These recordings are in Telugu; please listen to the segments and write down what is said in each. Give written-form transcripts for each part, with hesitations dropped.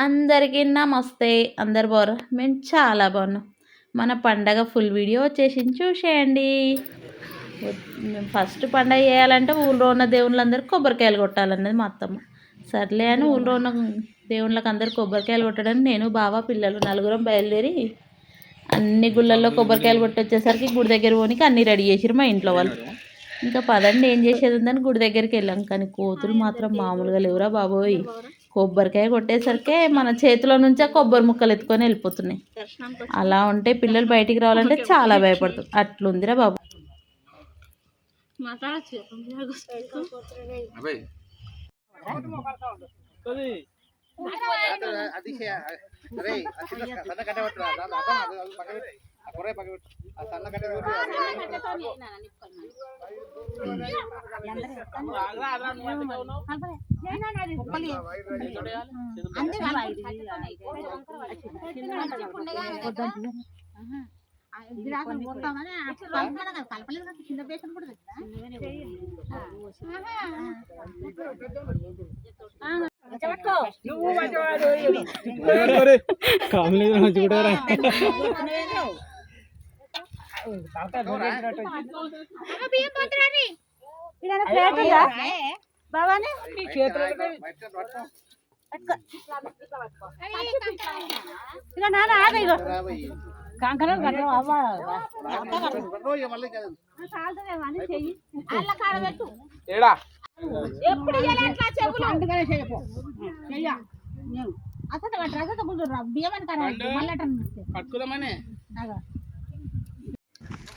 అందరికీ నమస్తే. అందరు బాగున్నారా? మేము చాలా బాగున్నాం. మన పండగ ఫుల్ వీడియో వచ్చేసింది చూసేయండి. మేము ఫస్ట్ పండగ చేయాలంటే ఊళ్ళో ఉన్న దేవుళ్ళందరూ కొబ్బరికాయలు కొట్టాలన్నది మా అత్తమ్మ. సర్లే అని ఊళ్ళో ఉన్న దేవుళ్ళకి అందరు కొబ్బరికాయలు కొట్టడానికి నేను బావ పిల్లలు నలుగురం బయలుదేరి అన్ని గుళ్ళల్లో కొబ్బరికాయలు కొట్టొచ్చేసరికి గుడి దగ్గర పోనీకి అన్నీ రెడీ చేసిరు మా ఇంట్లో వాళ్ళు. ఇంకా పదండి ఏం చేసేది ఉందని గుడి దగ్గరికి వెళ్ళాం. కానీ కోతులు మాత్రం మామూలుగా లేవురా బాబోయ్. కొబ్బరికాయ కొట్టేసరికి మన చేతిలో నుంచి ఆ కొబ్బరి ముక్కలు ఎత్తుకొని వెళ్ళిపోతున్నాయి. అలా ఉంటే పిల్లలు బయటికి రావాలంటే చాలా భయపడుతుంది. అట్లుందిరా బాబు.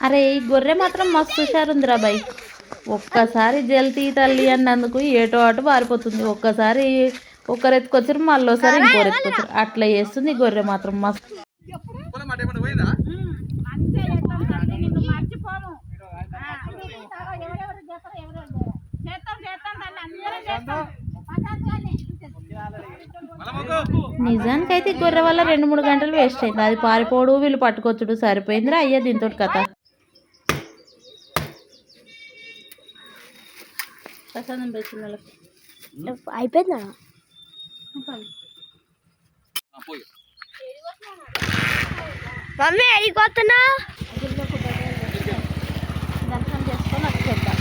అరే ఈ గొర్రె మాత్రం మస్తు హుషారుందిరా బాయ్. ఒక్కసారి జల్తీ తల్లి అన్నందుకు ఏటో అటు పారిపోతుంది. ఒక్కసారి ఒకరు ఎత్తుకొచ్చారు మళ్ళీసారి ఇంకోరు ఎత్తుకొచ్చారు. అట్లా చేస్తుంది గొర్రె మాత్రం మస్తు. నిజానికైతే గొర్రె వల్ల 2-3 గంటలు వేస్ట్ అయింది. అది పారిపోడు వీళ్ళు పట్టుకొచ్చుడు సరిపోయిందిరా అయ్యా దీంతో కథ. ప్రసాదం అయిపోయిందా? మమ్మీ అడిగిపోతున్నా దర్శనం చేసుకొని వచ్చేద్దాం.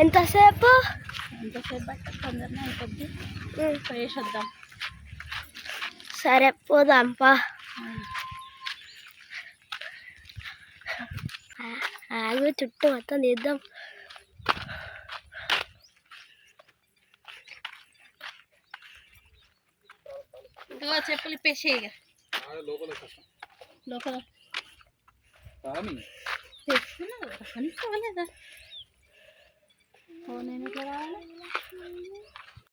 ఎంతసేపు బట్ట తొందరనే అయిపోద్ది. ఫ్రెష్ వద్దాం. సరే పోదాంపా. ఆగి చుట్టూ మొత్తం తీద్దాం. చెప్పులు ఇప్పేసి లోపల